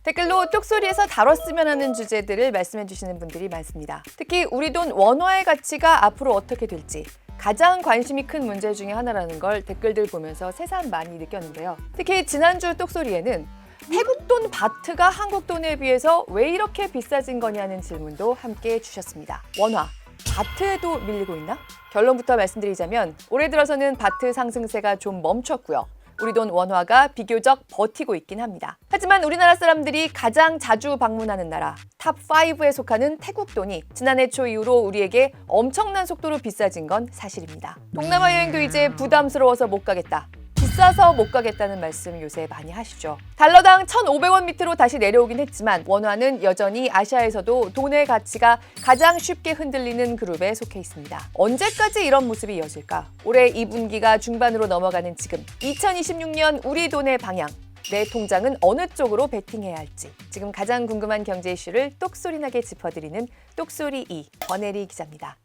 댓글로 똑소리에서 다뤘으면 하는 주제들을 말씀해 주시는 분들이 많습니다. 특히 우리 돈 원화의 가치가 앞으로 어떻게 될지 가장 관심이 큰 문제 중에 하나라는 걸 댓글들 보면서 새삼 많이 느꼈는데요. 특히 지난주 똑소리에는 태국 돈 바트가 한국 돈에 비해서 왜 이렇게 비싸진 거냐는 질문도 함께 주셨습니다. 원화, 바트에도 밀리고 있나? 결론부터 말씀드리자면 올해 들어서는 바트 상승세가 좀 멈췄고요. 우리 돈 원화가 비교적 버티고 있긴 합니다. 하지만 우리나라 사람들이 가장 자주 방문하는 나라 탑5에 속하는 태국 돈이 지난해 초 이후로 우리에게 엄청난 속도로 비싸진 건 사실입니다. 동남아 여행도 이제 부담스러워서 못 가겠다. 비싸서 못 가겠다는 말씀 요새 많이 하시죠. 달러당 1,500원 밑으로 다시 내려오긴 했지만 원화는 여전히 아시아에서도 돈의 가치가 가장 쉽게 흔들리는 그룹에 속해 있습니다. 언제까지 이런 모습이 이어질까? 올해 2분기가 중반으로 넘어가는 지금 2026년 우리 돈의 방향, 내 통장은 어느 쪽으로 베팅해야 할지 지금 가장 궁금한 경제 이슈를 똑소리나게 짚어드리는 똑소리 2 권혜리 기자입니다.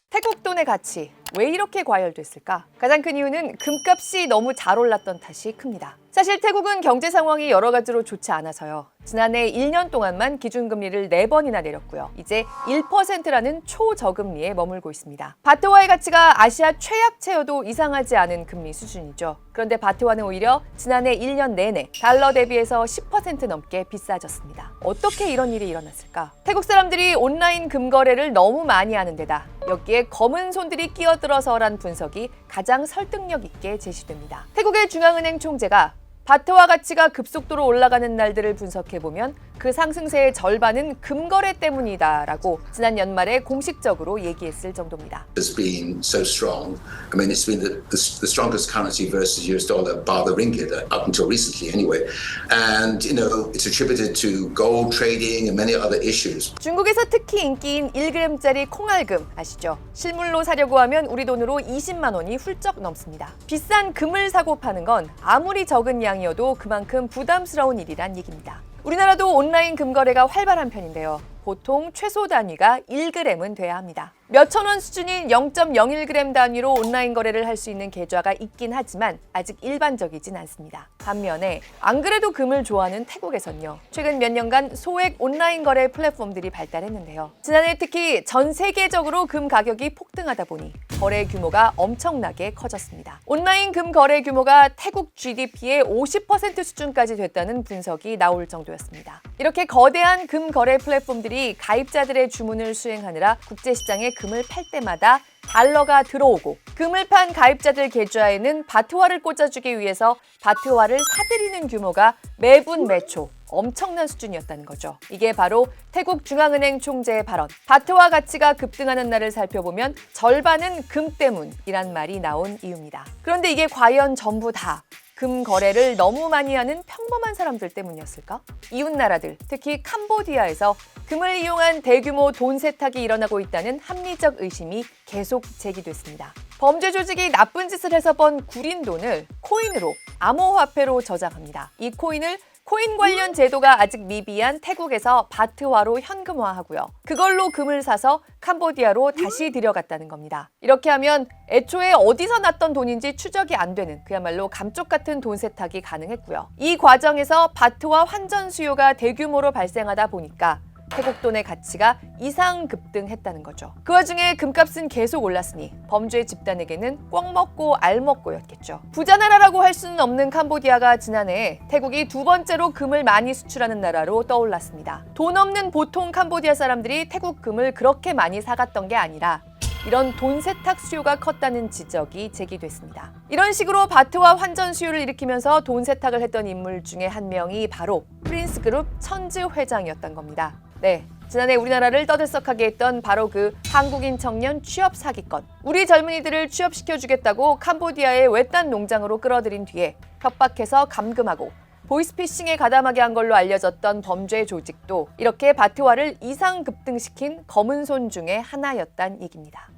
태국 돈의 가치 왜 이렇게 과열됐을까? 가장 큰 이유는 금값이 너무 잘 올랐던 탓이 큽니다. 사실 태국은 경제 상황이 여러 가지로 좋지 않아서요. 지난해 1년 동안만 기준금리를 4번이나 내렸고요. 이제 1%라는 초저금리에 머물고 있습니다. 바트화의 가치가 아시아 최약체여도 이상하지 않은 금리 수준이죠. 그런데 바트화는 오히려 지난해 1년 내내 달러 대비해서 10% 넘게 비싸졌습니다. 어떻게 이런 일이 일어났을까? 태국 사람들이 온라인 금거래를 너무 많이 하는 데다 여기에 검은 손들이 끼어들어서란 분석이 가장 설득력 있게 제시됩니다. 태국의 중앙은행 총재가 바트화 가치가 급속도로 올라가는 날들을 분석해보면 그 상승세의 절반은 금거래 때문이다라고 지난 연말에 공식적으로 얘기했을 정도입니다. Has been so strong. I mean, it's been the strongest currency versus US dollar, bar the ringgit, up until recently anyway. And, you know, it's attributed to gold trading and many other issues. 중국에서 특히 인기인 1g짜리 콩알금 아시죠? 실물로 사려고 하면 우리 돈으로 20만 원이 훌쩍 넘습니다. 비싼 금을 사고 파는 건 아무리 적은 양이어도 그만큼 부담스러운 일이란 얘기입니다. 우리나라도 온라인 금거래가 활발한 편인데요. 보통 최소 단위가 1g은 돼야 합니다. 몇천 원 수준인 0.01g 단위로 온라인 거래를 할 수 있는 계좌가 있긴 하지만 아직 일반적이진 않습니다. 반면에 안 그래도 금을 좋아하는 태국에선요. 최근 몇 년간 소액 온라인 거래 플랫폼들이 발달했는데요. 지난해 특히 전 세계적으로 금 가격이 폭등하다 보니 거래 규모가 엄청나게 커졌습니다. 온라인 금 거래 규모가 태국 GDP의 50% 수준까지 됐다는 분석이 나올 정도였습니다. 이렇게 거대한 금 거래 플랫폼들이 가입자들의 주문을 수행하느라 국제시장에 금을 팔 때마다 달러가 들어오고 금을 판 가입자들 계좌에는 바트화를 꽂아주기 위해서 바트화를 사들이는 규모가 매분 매초 엄청난 수준이었다는 거죠. 이게 바로 태국 중앙은행 총재의 발언. 바트화 가치가 급등하는 날을 살펴보면 절반은 금 때문이란 말이 나온 이유입니다. 그런데 이게 과연 전부 다 금 거래를 너무 많이 하는 평범한 사람들 때문이었을까? 이웃 나라들, 특히 캄보디아에서 금을 이용한 대규모 돈 세탁이 일어나고 있다는 합리적 의심이 계속 제기됐습니다. 범죄 조직이 나쁜 짓을 해서 번 구린 돈을 코인으로, 암호화폐로 저장합니다. 이 코인을 코인 관련 제도가 아직 미비한 태국에서 바트화로 현금화하고요. 그걸로 금을 사서 캄보디아로 다시 들여갔다는 겁니다. 이렇게 하면 애초에 어디서 났던 돈인지 추적이 안 되는 그야말로 감쪽 같은 돈 세탁이 가능했고요. 이 과정에서 바트화 환전 수요가 대규모로 발생하다 보니까 태국 돈의 가치가 이상 급등했다는 거죠. 그 와중에 금값은 계속 올랐으니 범죄 집단에게는 꿩 먹고 알 먹고였겠죠. 부자 나라라고 할 수는 없는 캄보디아가 지난해 태국이 두 번째로 금을 많이 수출하는 나라로 떠올랐습니다. 돈 없는 보통 캄보디아 사람들이 태국 금을 그렇게 많이 사갔던 게 아니라 이런 돈 세탁 수요가 컸다는 지적이 제기됐습니다. 이런 식으로 바트화 환전 수요를 일으키면서 돈 세탁을 했던 인물 중에 한 명이 바로 프린스그룹 천즈 회장이었던 겁니다. 네, 지난해 우리나라를 떠들썩하게 했던 바로 그 한국인 청년 취업 사기건. 우리 젊은이들을 취업시켜주겠다고 캄보디아의 외딴 농장으로 끌어들인 뒤에 협박해서 감금하고 보이스피싱에 가담하게 한 걸로 알려졌던 범죄 조직도 이렇게 바트화를 이상 급등시킨 검은 손 중에 하나였단 얘기입니다.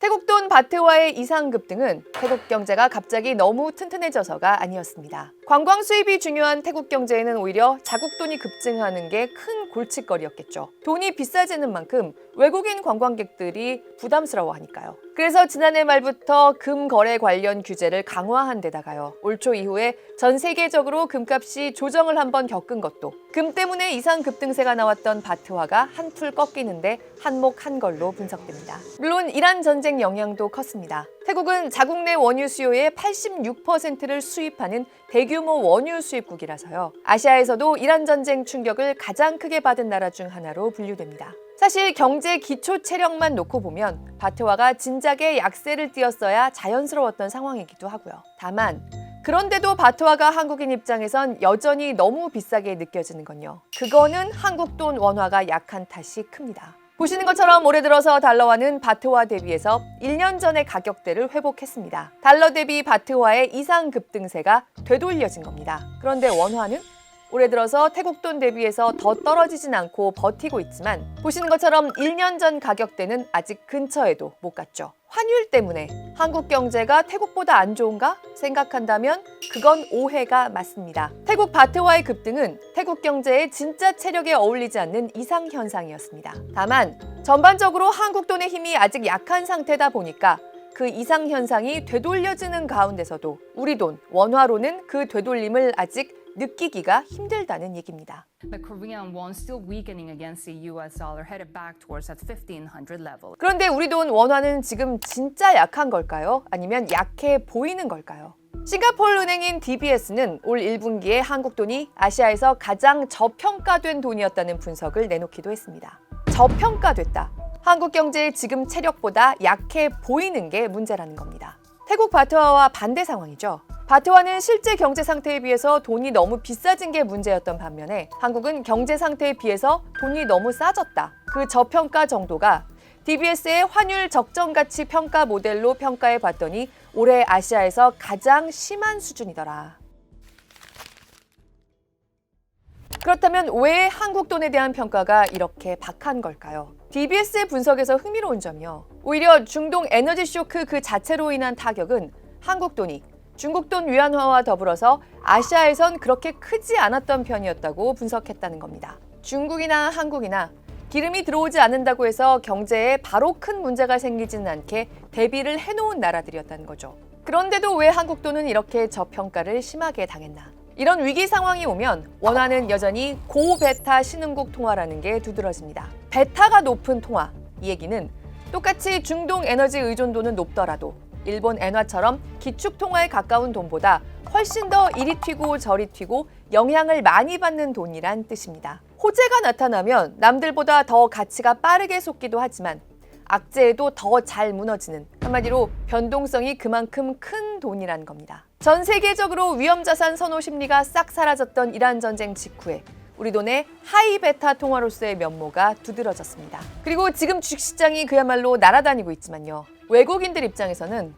태국 돈 바트화의 이상 급등은 태국 경제가 갑자기 너무 튼튼해져서가 아니었습니다. 관광 수입이 중요한 태국 경제에는 오히려 자국 돈이 급증하는 게 큰 골칫거리였겠죠. 돈이 비싸지는 만큼 외국인 관광객들이 부담스러워하니까요. 그래서 지난해 말부터 금 거래 관련 규제를 강화한 데다가요. 올 초 이후에 전 세계적으로 금값이 조정을 한번 겪은 것도 금 때문에 이상 급등세가 나왔던 바트화가 한풀 꺾이는데 한몫한 걸로 분석됩니다. 물론 이란 전쟁 영향도 컸습니다. 태국은 자국 내 원유 수요의 86%를 수입하는 대규모 원유 수입국이라서요. 아시아에서도 이란 전쟁 충격을 가장 크게 받은 나라 중 하나로 분류됩니다. 사실 경제 기초 체력만 놓고 보면 바트화가 진작에 약세를 띄었어야 자연스러웠던 상황이기도 하고요. 다만 그런데도 바트화가 한국인 입장에선 여전히 너무 비싸게 느껴지는 건요. 그거는 한국 돈 원화가 약한 탓이 큽니다. 보시는 것처럼 올해 들어서 달러화는 바트화 대비해서 1년 전의 가격대를 회복했습니다. 달러 대비 바트화의 이상 급등세가 되돌려진 겁니다. 그런데 원화는 올해 들어서 태국 돈 대비해서 더 떨어지진 않고 버티고 있지만 보시는 것처럼 1년 전 가격대는 아직 근처에도 못 갔죠. 환율 때문에 한국 경제가 태국보다 안 좋은가 생각한다면 그건 오해가 맞습니다. 태국 바트화의 급등은 태국 경제의 진짜 체력에 어울리지 않는 이상현상이었습니다. 다만 전반적으로 한국 돈의 힘이 아직 약한 상태다 보니까 그 이상현상이 되돌려지는 가운데서도 우리 돈, 원화로는 그 되돌림을 아직 느끼기가 힘들다는 얘기입니다. The Korean won still weakening against the US dollar headed back towards that 1500 level. 그런데 우리 돈 원화는 지금 진짜 약한 걸까요? 아니면 약해 보이는 걸까요? 싱가포르 은행인 DBS는 올 1분기에 한국 돈이 아시아에서 가장 저평가된 돈이었다는 분석을 내놓기도 했습니다. 저평가됐다. 한국 경제의 지금 체력보다 약해 보이는 게 문제라는 겁니다. 태국 바트화와 반대 상황이죠. 바트화는 실제 경제 상태에 비해서 돈이 너무 비싸진 게 문제였던 반면에 한국은 경제 상태에 비해서 돈이 너무 싸졌다. 그 저평가 정도가 DBS의 환율 적정 가치 평가 모델로 평가해 봤더니 올해 아시아에서 가장 심한 수준이더라. 그렇다면 왜 한국 돈에 대한 평가가 이렇게 박한 걸까요? DBS의 분석에서 흥미로운 점이요. 오히려 중동 에너지 쇼크 그 자체로 인한 타격은 한국 돈이 중국 돈 위안화와 더불어서 아시아에선 그렇게 크지 않았던 편이었다고 분석했다는 겁니다. 중국이나 한국이나 기름이 들어오지 않는다고 해서 경제에 바로 큰 문제가 생기지는 않게 대비를 해놓은 나라들이었다는 거죠. 그런데도 왜 한국 돈은 이렇게 저평가를 심하게 당했나? 이런 위기 상황이 오면 원화는 여전히 고베타 신흥국 통화라는 게 두드러집니다. 베타가 높은 통화, 이 얘기는 똑같이 중동 에너지 의존도는 높더라도 일본 엔화처럼 기축 통화에 가까운 돈보다 훨씬 더 이리 튀고 저리 튀고 영향을 많이 받는 돈이란 뜻입니다. 호재가 나타나면 남들보다 더 가치가 빠르게 솟기도 하지만 악재에도 더 잘 무너지는, 한마디로 변동성이 그만큼 큰 돈이란 겁니다. 전 세계적으로 위험자산 선호 심리가 싹 사라졌던 이란 전쟁 직후에 우리 돈의 하이 베타 통화로서의 면모가 두드러졌습니다. 그리고 지금 주식시장이 그야말로 날아다니고 있지만요. 외국인들 입장에서는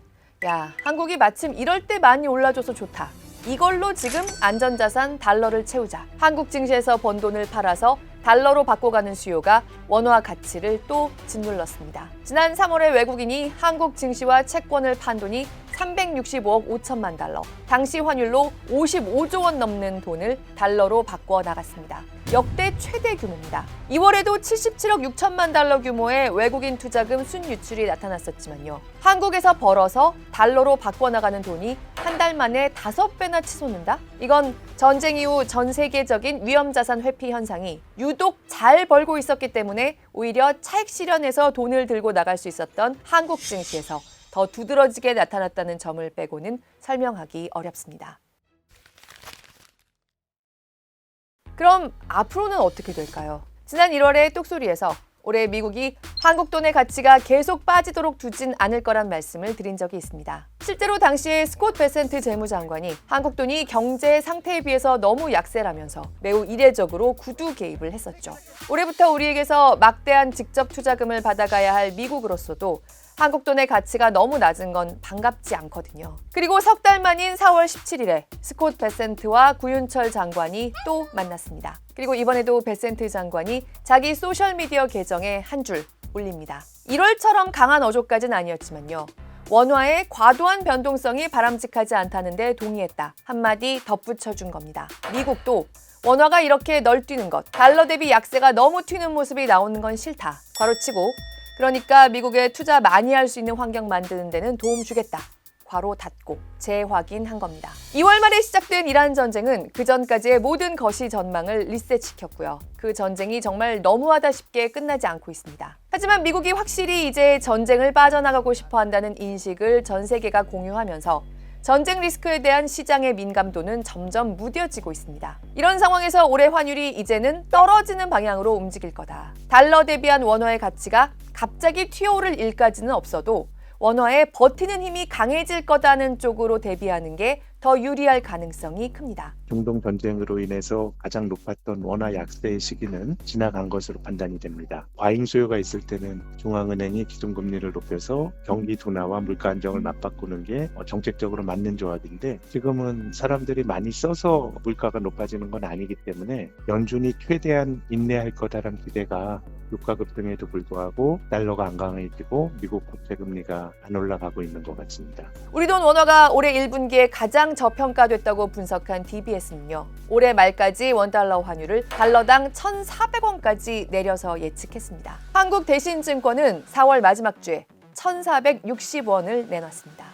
야, 한국이 마침 이럴 때 많이 올라줘서 좋다. 이걸로 지금 안전자산 달러를 채우자. 한국 증시에서 번 돈을 팔아서 달러로 바꿔가는 수요가 원화 가치를 또 짓눌렀습니다. 지난 3월에 외국인이 한국 증시와 채권을 판 돈이 365억 5천만 달러, 당시 환율로 55조 원 넘는 돈을 달러로 바꿔 나갔습니다. 역대 최대 규모입니다. 2월에도 77억 6천만 달러 규모의 외국인 투자금 순유출이 나타났었지만요. 한국에서 벌어서 달러로 바꿔나가는 돈이 한 달 만에 5배나 치솟는다? 이건 전쟁 이후 전 세계적인 위험자산 회피 현상이 유독 잘 벌고 있었기 때문에 오히려 차익 실현해서 돈을 들고 나갈 수 있었던 한국 증시에서 더 두드러지게 나타났다는 점을 빼고는 설명하기 어렵습니다. 그럼 앞으로는 어떻게 될까요? 지난 1월에 똑소리에서 올해 미국이 한국 돈의 가치가 계속 빠지도록 두진 않을 거란 말씀을 드린 적이 있습니다. 실제로 당시에 스콧 베센트 재무장관이 한국 돈이 경제 상태에 비해서 너무 약세라면서 매우 이례적으로 구두 개입을 했었죠. 올해부터 우리에게서 막대한 직접 투자금을 받아가야 할 미국으로서도 한국 돈의 가치가 너무 낮은 건 반갑지 않거든요. 그리고 석 달 만인 4월 17일에 스콧 베센트와 구윤철 장관이 또 만났습니다. 그리고 이번에도 베센트 장관이 자기 소셜미디어 계정에 한 줄 올립니다. 1월처럼 강한 어조까지는 아니었지만요. 원화의 과도한 변동성이 바람직하지 않다는 데 동의했다. 한마디 덧붙여준 겁니다. 미국도 원화가 이렇게 널뛰는 것, 달러 대비 약세가 너무 튀는 모습이 나오는 건 싫다. 괄호치고 그러니까 미국에 투자 많이 할 수 있는 환경 만드는 데는 도움 주겠다. 괄호 닫고 재확인한 겁니다. 2월 말에 시작된 이란 전쟁은 그 전까지의 모든 거시 전망을 리셋시켰고요. 그 전쟁이 정말 너무하다 싶게 끝나지 않고 있습니다. 하지만 미국이 확실히 이제 전쟁을 빠져나가고 싶어 한다는 인식을 전 세계가 공유하면서 전쟁 리스크에 대한 시장의 민감도는 점점 무뎌지고 있습니다. 이런 상황에서 올해 환율이 이제는 떨어지는 방향으로 움직일 거다. 달러 대비한 원화의 가치가 갑자기 튀어오를 일까지는 없어도 원화의 버티는 힘이 강해질 거다는 쪽으로 대비하는 게 더 유리할 가능성이 큽니다. 중동 전쟁으로 인해서 가장 높았던 원화 약세의 시기는 지나간 것으로 판단이 됩니다. 과잉 수요가 있을 때는 중앙은행이 기준금리를 높여서 경기 둔화와 물가 안정을 맞바꾸는 게 정책적으로 맞는 조합인데 지금은 사람들이 많이 써서 물가가 높아지는 건 아니기 때문에 연준이 최대한 인내할 거다라는 기대가 유가 급등에도 불구하고 달러가 안 강해지고 미국 국채 금리가 안 올라가고 있는 것 같습니다. 우리 돈 원화가 올해 1분기에 가장 저평가됐다고 분석한 DBS는요. 올해 말까지 원달러 환율을 달러당 1,400원까지 내려서 예측했습니다. 한국대신증권은 4월 마지막 주에 1,460원을 내놨습니다.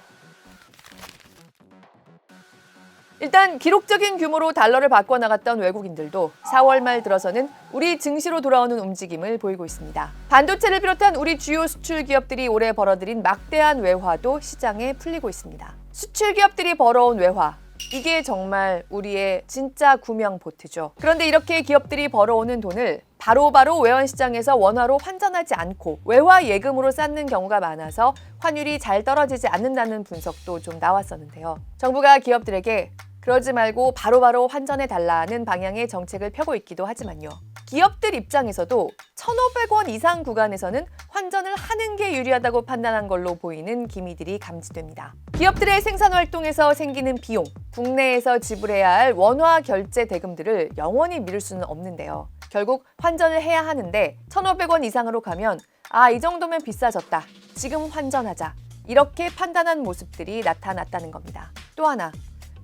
일단 기록적인 규모로 달러를 바꿔나갔던 외국인들도 4월 말 들어서는 우리 증시로 돌아오는 움직임을 보이고 있습니다. 반도체를 비롯한 우리 주요 수출 기업들이 올해 벌어들인 막대한 외화도 시장에 풀리고 있습니다. 수출 기업들이 벌어온 외화, 이게 정말 우리의 진짜 구명보트죠. 그런데 이렇게 기업들이 벌어오는 돈을 바로바로 외환시장에서 원화로 환전하지 않고 외화 예금으로 쌓는 경우가 많아서 환율이 잘 떨어지지 않는다는 분석도 좀 나왔었는데요. 정부가 기업들에게 그러지 말고 바로바로 환전해달라는 방향의 정책을 펴고 있기도 하지만요. 기업들 입장에서도 1,500원 이상 구간에서는 환전을 하는 게 유리하다고 판단한 걸로 보이는 기미들이 감지됩니다. 기업들의 생산 활동에서 생기는 비용, 국내에서 지불해야 할 원화 결제 대금들을 영원히 미룰 수는 없는데요. 결국 환전을 해야 하는데 1,500원 이상으로 가면 이 정도면 비싸졌다. 지금 환전하자. 이렇게 판단한 모습들이 나타났다는 겁니다. 또 하나,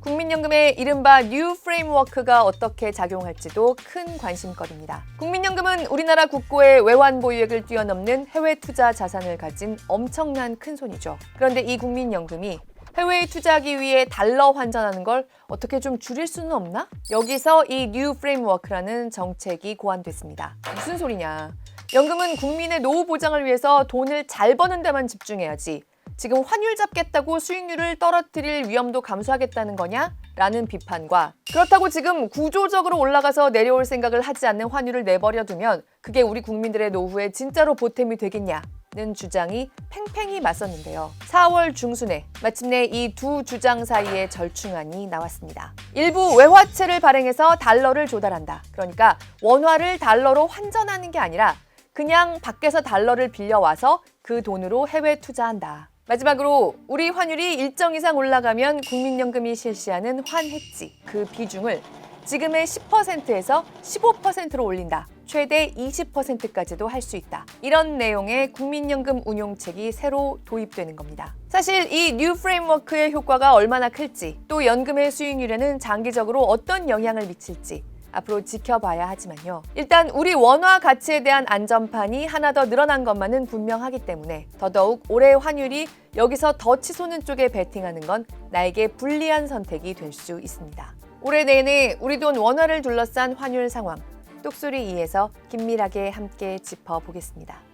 국민연금의 이른바 뉴 프레임워크가 어떻게 작용할지도 큰 관심거리입니다. 국민연금은 우리나라 국고의 외환 보유액을 뛰어넘는 해외 투자 자산을 가진 엄청난 큰손이죠. 그런데 이 국민연금이 해외에 투자하기 위해 달러 환전하는 걸 어떻게 좀 줄일 수는 없나? 여기서 이 뉴 프레임워크라는 정책이 고안됐습니다. 무슨 소리냐? 연금은 국민의 노후 보장을 위해서 돈을 잘 버는 데만 집중해야지. 지금 환율 잡겠다고 수익률을 떨어뜨릴 위험도 감수하겠다는 거냐? 라는 비판과 그렇다고 지금 구조적으로 올라가서 내려올 생각을 하지 않는 환율을 내버려 두면 그게 우리 국민들의 노후에 진짜로 보탬이 되겠냐는 주장이 팽팽히 맞섰는데요. 4월 중순에 마침내 이 두 주장 사이에 절충안이 나왔습니다. 일부 외화채를 발행해서 달러를 조달한다. 그러니까 원화를 달러로 환전하는 게 아니라 그냥 밖에서 달러를 빌려와서 그 돈으로 해외 투자한다. 마지막으로 우리 환율이 일정 이상 올라가면 국민연금이 실시하는 환해지 그 비중을 지금의 10%에서 15%로 올린다. 최대 20%까지도 할 수 있다. 이런 내용의 국민연금 운용책이 새로 도입되는 겁니다. 사실 이 뉴 프레임워크의 효과가 얼마나 클지 또 연금의 수익률에는 장기적으로 어떤 영향을 미칠지 앞으로 지켜봐야 하지만요. 일단 우리 원화 가치에 대한 안전판이 하나 더 늘어난 것만은 분명하기 때문에 더더욱 올해 환율이 여기서 더 치솟는 쪽에 베팅하는 건 나에게 불리한 선택이 될 수 있습니다. 올해 내내 우리 돈 원화를 둘러싼 환율 상황, 똑소리 2에서 긴밀하게 함께 짚어보겠습니다.